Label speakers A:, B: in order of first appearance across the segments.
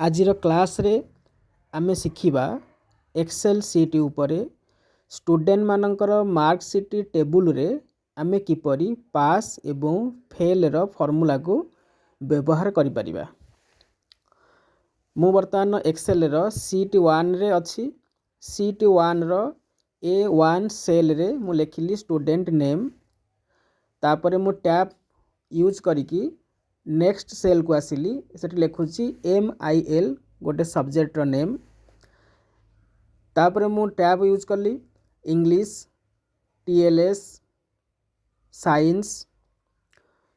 A: आजिर class रे आमे शिखिबा Excel seat उपरे स्टूडेंट मानकर मार्कशीट टेबुल रे आमे किपरि पास एवं फेल रो फॉर्मूला को व्यवहार करि परिबा। मु वर्तमान एक्सेल रो सीट 1 रे अछि। सीट 1 रो A1 सेल रे मु लेखिली स्टूडेंट नेम, तापरे मु टैब यूज करिकी नेक्स्ट सेल को आसिली, सेठी लेखुची MIL गोटे सब्जेक्ट रो नेम। तापरे मु टैब यूज कली English, TLS, science,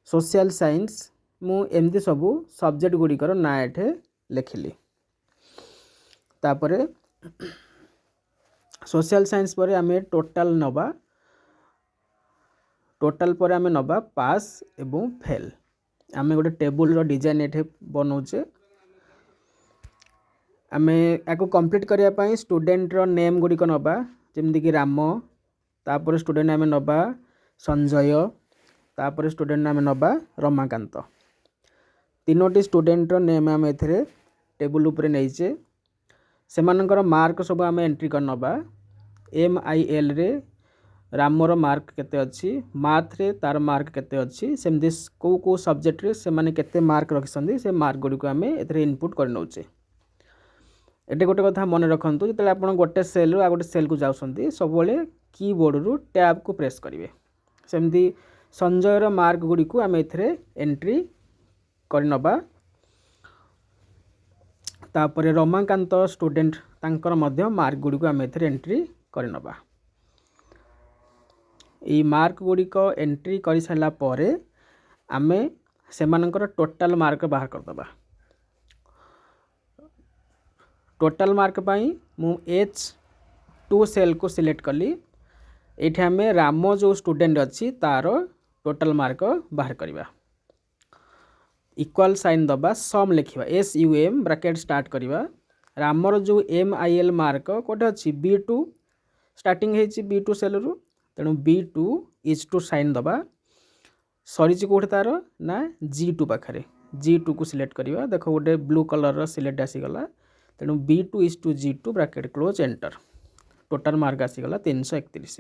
A: social science, मु एमती सबू सब्जेक्ट गुड़िकर ना एठे लेखिली। तापरे सोशल साइंस पर आमे टोटल नबा, टोटल पर आमे नबा पास एवं फेल। आमे गोटे टेबुल रो डिजाइन एठे बनौचे। आमे याको कंप्लीट करिया पई स्टूडेंट रो नेम गुड़िक नबा, जेमति कि राम, तापर स्टूडेंट आमे नबा संजय, तापर स्टूडेंट आमे नबा रमाकांत। तीनोटी स्टूडेंट रो नेम आमे एथरे टेबुल ऊपर नैचे। सेमानकर मार्क सब आमे एंट्री कर नबा। MIL रे राम रो मार्क केते अछि, मैथ रे तार मार्क केते अछि, सेमदि को सब्जेक्ट रे से माने केते मार्क रखिसंदी, से मार्क गुडी को आमे एथरे इनपुट कर नउचे। एटे गोटे कथा मन रखंतु, जतले आपण गोटे सेल रो आ गोटे सेल को जाउसंदी सब बेले कीबोर्ड रो टैब को प्रेस करिवे। सेमदि संजय रो मार्क गुडी को आमे एथरे एंट्री कर नबा। तापरे रमाकांत स्टूडेंट तांकर मध्य मार्क गुडी को आमे एथरे एंट्री कर नबा। ई मार्क गुडी को एंट्री करि साला परे आमे सेमानकर टोटल मार्क बाहर कर दबा। टोटल मार्क पाई मु H2 सेल को सिलेक्ट कली। एठे आमे राम जो स्टूडेंट अछि तारो टोटल मार्क बाहर करिबा। इक्वल साइन दबा, सम लिखिबा, SUM ब्रैकेट स्टार्ट करिबा। रामर जो MIL मार्क कोटे अछि B2 स्टार्टिंग हेछि B2 सेल रु, तेणु B2 इज टू साइन दबा। सरीची कोठे तारो ना G2 पाखरे, G2 को सिलेक्ट करिबा। देखो गोटे ब्लू कलर रो सिलेक्ट आसी गला, तेणु B2 is to G2 bracket close enter. Total mark आसी गला 331।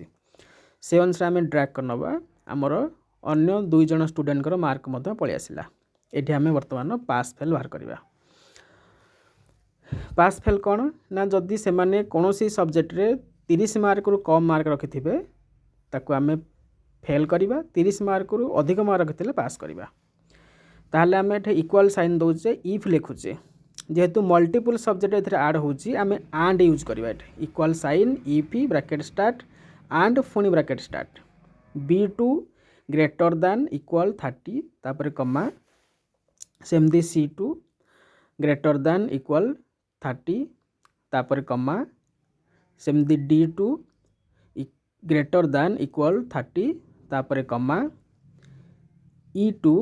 A: से अनुसार आमे ड्रैग करनबा। हमर अन्य दुई जन स्टूडेंट कर मार्क मध्य पळि आसिला। एठी आमे वर्तमान पास फेल बाहर करिबा। पास फेल कोन ना, जदि से माने कोनोसी सब्जेक्ट रे 30 मार्क रु कम मार्क रखिथिबे ताको आमे फेल करिबा, 30 मार्क रु अधिक मार्क रखिथिले पास करिबा। ताहले आमे एठे इक्वल साइन दउचे, इफ लेखुचे। जेहेतु मल्टीपल सब्जेक्ट एथरे ऐड होउची, आमे एंड यूज करिबा। एठे equal sign if bracket start and फुनी bracket start. B2 greater than equal 30, तापर कमा, सेमदी C2 ग्रेटर दैन इक्वल 30, तापर कमा, सेमदी D2 ग्रेटर दैन इक्वल 30, तापर कमा, E2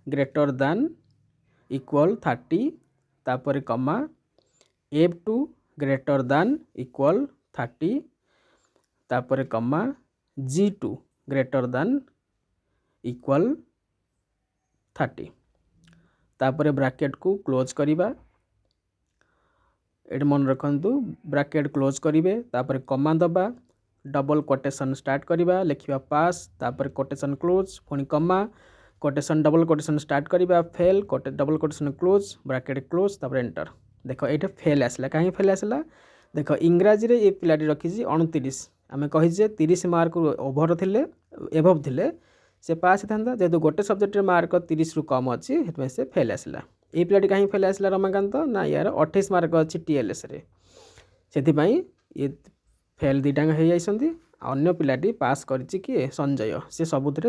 A: ग्रेटर दैन इक्वल 30, तापर कमा, F2 ग्रेटर दैन इक्वल 30, तापर कमा, G2 ग्रेटर दैन इक्वल 30, तापर ब्रैकेट को क्लोज करिबा। एट मन रखंतु, ब्रैकेट क्लोज करिवे, तापर कमा दबा, डबल कोटेशन स्टार्ट करिबा, लिखिबा पास, तापर कोटेशन क्लोज, पुनी कमा, कोटेशन डबल कोटेशन स्टार्ट करिबा, fail, double quotation close, bracket close, तापर एंटर। देखो एठे फेल आसला। काहे फेल आसला? देखो इंग्राजी रे ए पिलाटी रखिछि 29। आमे कहि जे 30 मार्क ओभर थिले, एभव थिले से पास थांदा। जेहेतु गोटे सब्जेक्ट रे मार्क 30 रु कम अछि, हेतु से फेल आसला। ए पिलाटी काहे फेल आसला रमाकांत? ना यार 28 मार्क अछि TLS रे, सेथि पई ए फेल दिटांग हे जाइसंती। अन्य पिलाटी पास करिछि कि संजय, से सबुतरे